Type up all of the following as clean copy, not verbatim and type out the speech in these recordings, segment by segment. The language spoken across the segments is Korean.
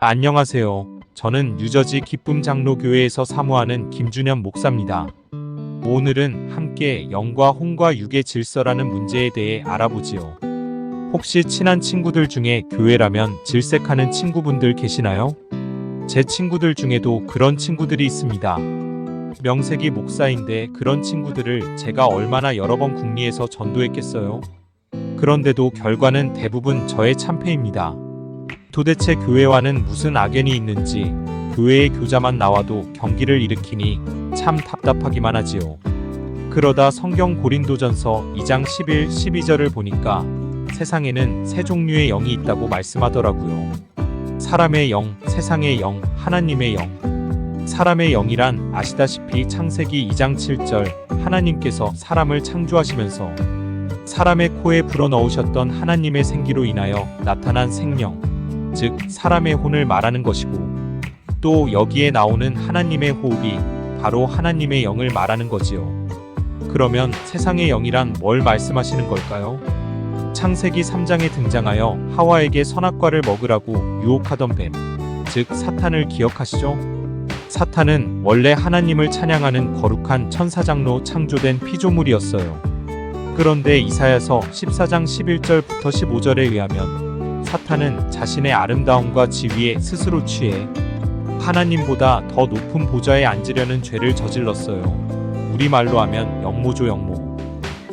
안녕하세요. 저는 뉴저지 기쁨 장로교회에서 사모하는 김준현 목사입니다. 오늘은 함께 영과 혼과 육의 질서라는 문제에 대해 알아보지요. 혹시 친한 친구들 중에 교회라면 질색하는 친구분들 계시나요? 제 친구들 중에도 그런 친구들이 있습니다. 명색이 목사인데 그런 친구들을 제가 얼마나 여러 번 국리에서 전도했겠어요? 그런데도 결과는 대부분 저의 참패입니다. 도대체 교회와는 무슨 악연이 있는지 교회의 교자만 나와도 경기를 일으키니 참 답답하기만 하지요. 그러다 성경 고린도전서 2장 11, 12절을 보니까 세상에는 세 종류의 영이 있다고 말씀하더라고요. 사람의 영, 세상의 영, 하나님의 영. 사람의 영이란 아시다시피 창세기 2장 7절 하나님께서 사람을 창조하시면서 사람의 코에 불어넣으셨던 하나님의 생기로 인하여 나타난 생명, 즉 사람의 혼을 말하는 것이고, 또 여기에 나오는 하나님의 호흡이 바로 하나님의 영을 말하는 거지요. 그러면 세상의 영이란 뭘 말씀하시는 걸까요? 창세기 3장에 등장하여 하와에게 선악과를 먹으라고 유혹하던 뱀, 즉 사탄을 기억하시죠? 사탄은 원래 하나님을 찬양하는 거룩한 천사장로 창조된 피조물이었어요. 그런데 이사야서 14장 11절부터 15절에 의하면 사탄은 자신의 아름다움과 지위에 스스로 취해 하나님보다 더 높은 보좌에 앉으려는 죄를 저질렀어요. 우리말로 하면 영모죠, 영모.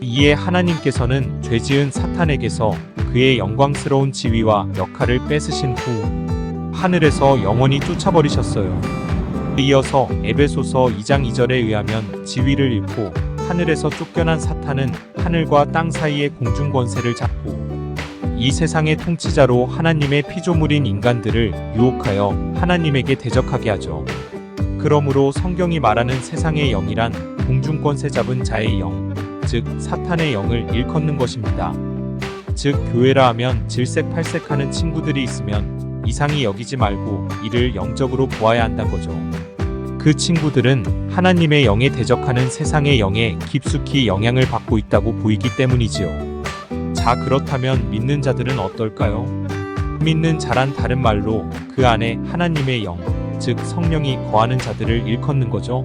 이에 하나님께서는 죄지은 사탄에게서 그의 영광스러운 지위와 역할을 뺏으신 후 하늘에서 영원히 쫓아버리셨어요. 이어서 에베소서 2장 2절에 의하면 지위를 잃고 하늘에서 쫓겨난 사탄은 하늘과 땅 사이의 공중 권세를 잡고 이 세상의 통치자로 하나님의 피조물인 인간들을 유혹하여 하나님에게 대적하게 하죠. 그러므로 성경이 말하는 세상의 영이란 공중 권세 잡은 자의 영, 즉 사탄의 영을 일컫는 것입니다. 즉 교회라 하면 질색팔색하는 친구들이 있으면 이상히 여기지 말고 이를 영적으로 보아야 한다는 거죠. 그 친구들은 하나님의 영에 대적하는 세상의 영에 깊숙이 영향을 받고 있다고 보이기 때문이지요. 자, 그렇다면 믿는 자들은 어떨까요? 믿는 자란 다른 말로 그 안에 하나님의 영, 즉 성령이 거하는 자들을 일컫는 거죠.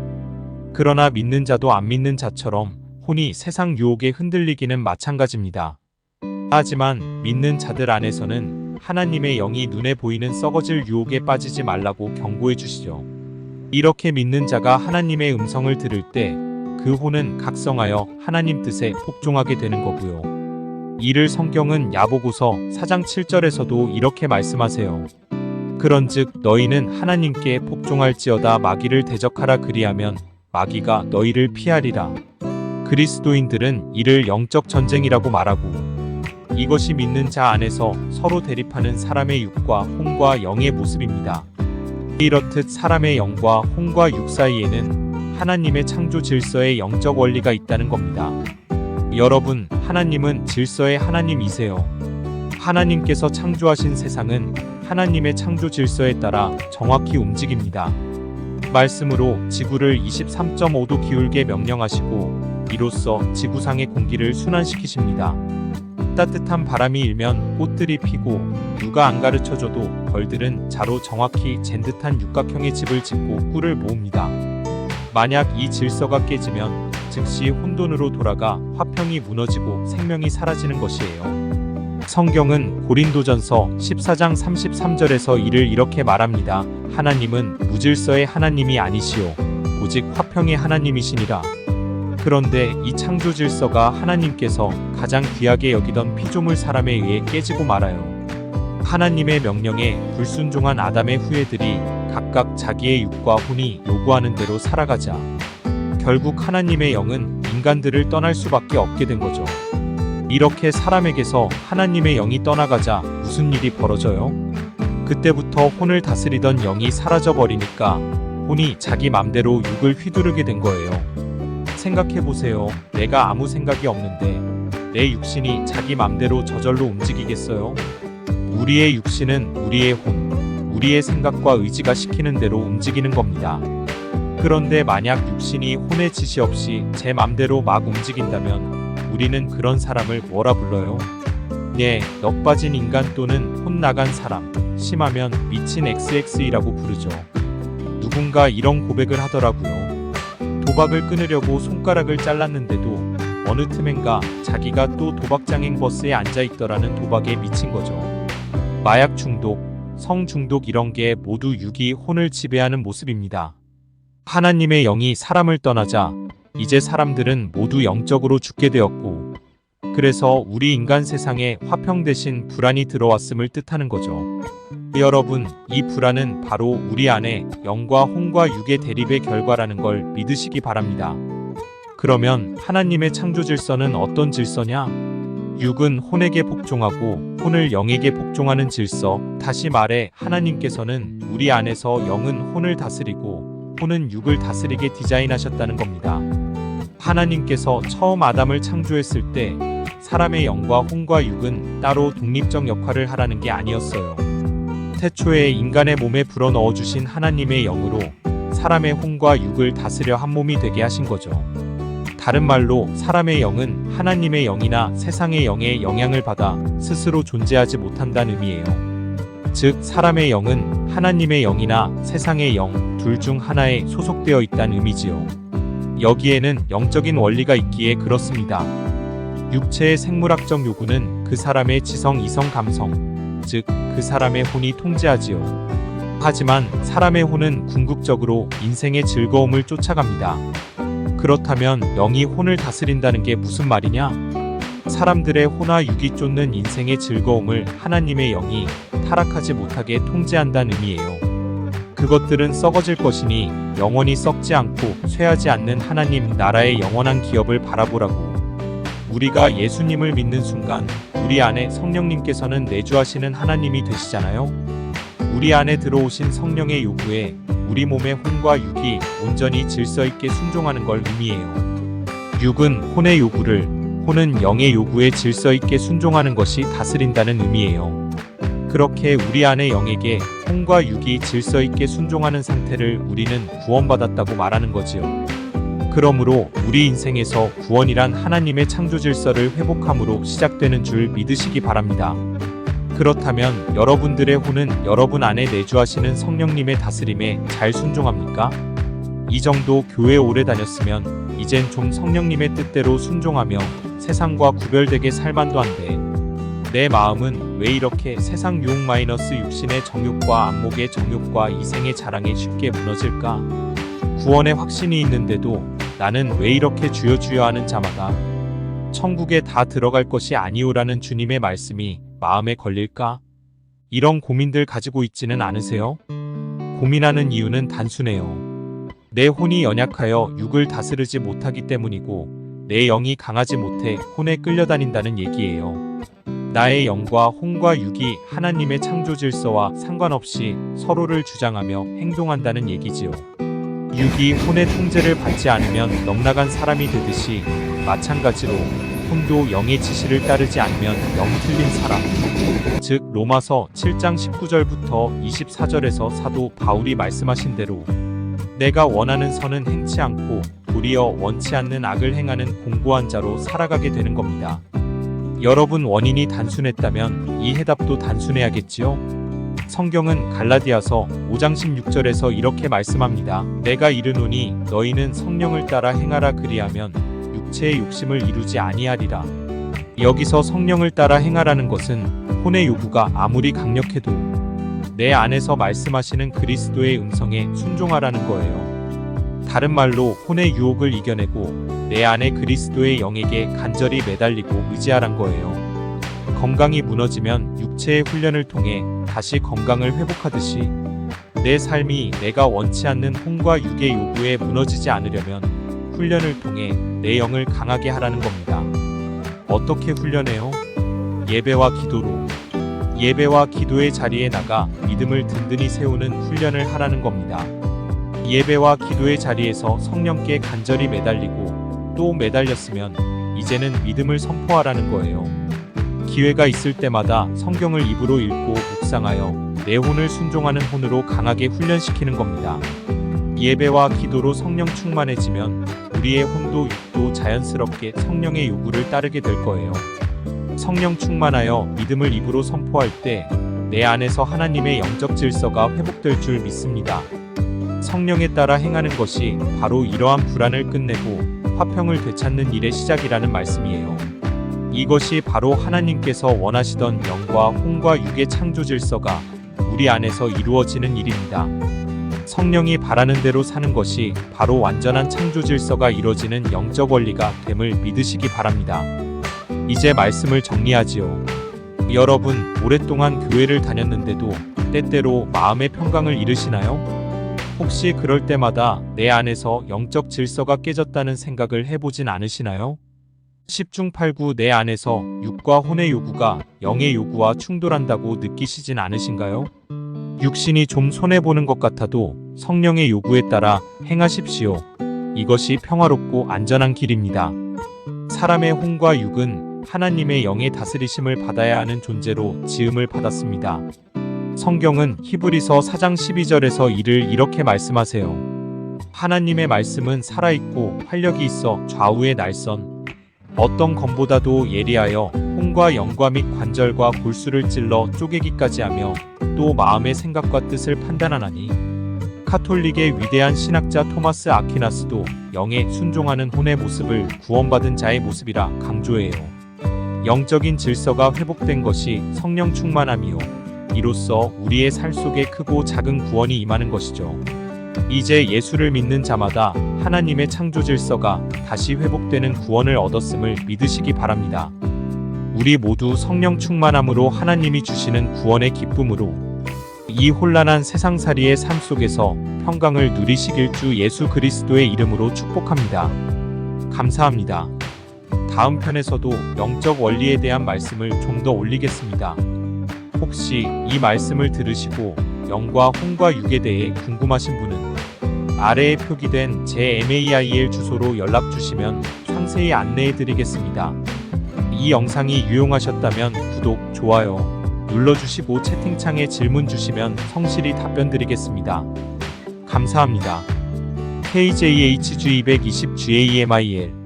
그러나 믿는 자도 안 믿는 자처럼 혼이 세상 유혹에 흔들리기는 마찬가지입니다. 하지만 믿는 자들 안에서는 하나님의 영이 눈에 보이는 썩어질 유혹에 빠지지 말라고 경고해 주시죠. 이렇게 믿는 자가 하나님의 음성을 들을 때 그 혼은 각성하여 하나님 뜻에 복종하게 되는 거고요. 이를 성경은 야보고서 4장 7절에서도 이렇게 말씀하세요. 그런즉 너희는 하나님께 복종할지어다 마귀를 대적하라 그리하면 마귀가 너희를 피하리라. 그리스도인들은 이를 영적 전쟁이라고 말하고, 이것이 믿는 자 안에서 서로 대립하는 사람의 육과 혼과 영의 모습입니다. 이렇듯 사람의 영과 혼과 육 사이에는 하나님의 창조 질서의 영적 원리가 있다는 겁니다. 여러분, 하나님은 질서의 하나님이세요. 하나님께서 창조하신 세상은 하나님의 창조 질서에 따라 정확히 움직입니다. 말씀으로 지구를 23.5도 기울게 명령하시고 이로써 지구상의 공기를 순환시키십니다. 따뜻한 바람이 일면 꽃들이 피고, 누가 안 가르쳐줘도 벌들은 자로 정확히 잰 듯한 육각형의 집을 짓고 꿀을 모읍니다. 만약 이 질서가 깨지면 즉시 혼돈으로 돌아가 화평이 무너지고 생명이 사라지는 것이에요. 성경은 고린도전서 14장 33절에서 이를 이렇게 말합니다. 하나님은 무질서의 하나님이 아니시오 오직 화평의 하나님이시니라. 그런데 이 창조 질서가 하나님께서 가장 귀하게 여기던 피조물 사람에 의해 깨지고 말아요. 하나님의 명령에 불순종한 아담의 후예들이 각각 자기의 육과 혼이 요구하는 대로 살아가자 결국 하나님의 영은 인간들을 떠날 수밖에 없게 된 거죠. 이렇게 사람에게서 하나님의 영이 떠나가자 무슨 일이 벌어져요? 그때부터 혼을 다스리던 영이 사라져버리니까 혼이 자기 맘대로 육을 휘두르게 된 거예요. 생각해보세요. 내가 아무 생각이 없는데 내 육신이 자기 맘대로 저절로 움직이겠어요? 우리의 육신은 우리의 혼, 우리의 생각과 의지가 시키는 대로 움직이는 겁니다. 그런데 만약 육신이 혼의 지시 없이 제 맘대로 막 움직인다면 우리는 그런 사람을 뭐라 불러요? 넹 빠진 인간 또는 혼 나간 사람. 심하면 미친 XX이라고 부르죠. 누군가 이런 고백을 하더라고요. 도박을 끊으려고 손가락을 잘랐는데도 어느 틈엔가 자기가 또 도박장행 버스에 앉아있더라는 도박에 미친 거죠. 마약 중독, 성 중독 이런 게 모두 육이 혼을 지배하는 모습입니다. 하나님의 영이 사람을 떠나자 이제 사람들은 모두 영적으로 죽게 되었고, 그래서 우리 인간 세상에 화평 대신 불안이 들어왔음을 뜻하는 거죠. 여러분, 이 불안은 바로 우리 안에 영과 혼과 육의 대립의 결과라는 걸 믿으시기 바랍니다. 그러면 하나님의 창조 질서는 어떤 질서냐? 육은 혼에게 복종하고 혼을 영에게 복종하는 질서. 다시 말해 하나님께서는 우리 안에서 영은 혼을 다스리고 혼은 육을 다스리게 디자인하셨다는 겁니다. 하나님께서 처음 아담을 창조했을 때 사람의 영과 혼과 육은 따로 독립적 역할을 하라는 게 아니었어요. 태초에 인간의 몸에 불어넣어 주신 하나님의 영으로 사람의 혼과 육을 다스려 한 몸이 되게 하신 거죠. 다른 말로 사람의 영은 하나님의 영이나 세상의 영의 영향을 받아 스스로 존재하지 못한다는 의미예요. 즉, 사람의 영은 하나님의 영이나 세상의 영 둘 중 하나에 소속되어 있다는 의미지요. 여기에는 영적인 원리가 있기에 그렇습니다. 육체의 생물학적 요구는 그 사람의 지성, 이성, 감성, 즉 그 사람의 혼이 통제하지요. 하지만 사람의 혼은 궁극적으로 인생의 즐거움을 쫓아갑니다. 그렇다면 영이 혼을 다스린다는 게 무슨 말이냐? 사람들의 혼과 육이 쫓는 인생의 즐거움을 하나님의 영이 타락하지 못하게 통제한다는 의미예요. 그것들은 썩어질 것이니 영원히 썩지 않고 쇠하지 않는 하나님 나라의 영원한 기업을 바라보라고. 우리가 예수님을 믿는 순간 우리 안에 성령님께서는 내주하시는 하나님이 되시잖아요. 우리 안에 들어오신 성령의 요구에 우리 몸의 혼과 육이 온전히 질서 있게 순종하는 걸 의미해요. 육은 혼의 요구를, 혼은 영의 요구에 질서 있게 순종하는 것이 다스린다는 의미예요. 그렇게 우리 안의 영에게 혼과 육이 질서 있게 순종하는 상태를 우리는 구원받았다고 말하는 거지요. 그러므로 우리 인생에서 구원이란 하나님의 창조 질서를 회복함으로 시작되는 줄 믿으시기 바랍니다. 그렇다면 여러분들의 혼은 여러분 안에 내주하시는 성령님의 다스림에 잘 순종합니까? 이 정도 교회 오래 다녔으면 이젠 좀 성령님의 뜻대로 순종하며 세상과 구별되게 살만도 한데, 내 마음은 왜 이렇게 세상 유혹 마이너스 육신의 정욕과 안목의 정욕과 이생의 자랑에 쉽게 무너질까? 구원의 확신이 있는데도 나는 왜 이렇게 주여 주여 하는 자마다 천국에 다 들어갈 것이 아니오라는 주님의 말씀이 마음에 걸릴까? 이런 고민들 가지고 있지는 않으세요? 고민하는 이유는 단순해요. 내 혼이 연약하여 육을 다스리지 못하기 때문이고 내 영이 강하지 못해 혼에 끌려다닌다는 얘기예요. 나의 영과 혼과 육이 하나님의 창조 질서와 상관없이 서로를 주장하며 행동한다는 얘기지요. 육이 혼의 통제를 받지 않으면 넉나간 사람이 되듯이 마찬가지로 혼도 영의 지시를 따르지 않으면 영 틀린 사람, 즉 로마서 7장 19절부터 24절에서 사도 바울이 말씀하신 대로 내가 원하는 선은 행치 않고 도리어 원치 않는 악을 행하는 공고한 자로 살아가게 되는 겁니다. 여러분 원인이 단순했다면 이 해답도 단순해야겠지요? 성경은 갈라디아서 5장 16절에서 이렇게 말씀합니다. 내가 이르노니 너희는 성령을 따라 행하라 그리하면 육체의 욕심을 이루지 아니하리라. 여기서 성령을 따라 행하라는 것은 혼의 요구가 아무리 강력해도 내 안에서 말씀하시는 그리스도의 음성에 순종하라는 거예요. 다른 말로 혼의 유혹을 이겨내고 내 안에 그리스도의 영에게 간절히 매달리고 의지하란 거예요. 건강이 무너지면 육체의 훈련을 통해 다시 건강을 회복하듯이 내 삶이 내가 원치 않는 혼과 육의 요구에 무너지지 않으려면 훈련을 통해 내 영을 강하게 하라는 겁니다. 어떻게 훈련해요? 예배와 기도로. 예배와 기도의 자리에 나가 믿음을 든든히 세우는 훈련을 하라는 겁니다. 예배와 기도의 자리에서 성령께 간절히 매달리고 또 매달렸으면 이제는 믿음을 선포하라는 거예요. 기회가 있을 때마다 성경을 입으로 읽고 묵상하여 내 혼을 순종하는 혼으로 강하게 훈련시키는 겁니다. 예배와 기도로 성령 충만해지면 우리의 혼도 육도 자연스럽게 성령의 요구를 따르게 될 거예요. 성령 충만하여 믿음을 입으로 선포할 때 내 안에서 하나님의 영적 질서가 회복될 줄 믿습니다. 성령에 따라 행하는 것이 바로 이러한 불안을 끝내고 화평을 되찾는 일의 시작이라는 말씀이에요. 이것이 바로 하나님께서 원하시던 영과 혼과 육의 창조 질서가 우리 안에서 이루어지는 일입니다. 성령이 바라는 대로 사는 것이 바로 완전한 창조 질서가 이루어지는 영적 원리가 됨을 믿으시기 바랍니다. 이제 말씀을 정리하지요. 여러분, 오랫동안 교회를 다녔는데도 때때로 마음의 평강을 잃으시나요? 혹시 그럴 때마다 내 안에서 영적 질서가 깨졌다는 생각을 해보진 않으시나요? 10중 8구 내 안에서 육과 혼의 요구가 영의 요구와 충돌한다고 느끼시진 않으신가요? 육신이 좀 손해보는 것 같아도 성령의 요구에 따라 행하십시오. 이것이 평화롭고 안전한 길입니다. 사람의 혼과 육은 하나님의 영의 다스리심을 받아야 하는 존재로 지음을 받았습니다. 성경은 히브리서 4장 12절에서 이를 이렇게 말씀하세요. 하나님의 말씀은 살아있고 활력이 있어 좌우의 날선 어떤 검보다도 예리하여 혼과 영과 및 관절과 골수를 찔러 쪼개기까지 하며 또 마음의 생각과 뜻을 판단하나니. 카톨릭의 위대한 신학자 토마스 아퀴나스도 영에 순종하는 혼의 모습을 구원받은 자의 모습이라 강조해요. 영적인 질서가 회복된 것이 성령 충만함이요, 이로써 우리의 살 속에 크고 작은 구원이 임하는 것이죠. 이제 예수를 믿는 자마다 하나님의 창조 질서가 다시 회복되는 구원을 얻었음을 믿으시기 바랍니다. 우리 모두 성령 충만함으로 하나님이 주시는 구원의 기쁨으로 이 혼란한 세상살이의 삶 속에서 평강을 누리시길 주 예수 그리스도의 이름으로 축복합니다. 감사합니다. 다음 편에서도 영적 원리에 대한 말씀을 좀 더 올리겠습니다. 혹시 이 말씀을 들으시고 영과 혼과 육에 대해 궁금하신 분은 아래에 표기된 제 mail 주소로 연락 주시면 상세히 안내해 드리겠습니다. 이 영상이 유용하셨다면 구독, 좋아요 눌러주시고 채팅창에 질문 주시면 성실히 답변 드리겠습니다. 감사합니다. KJHG220GAMIL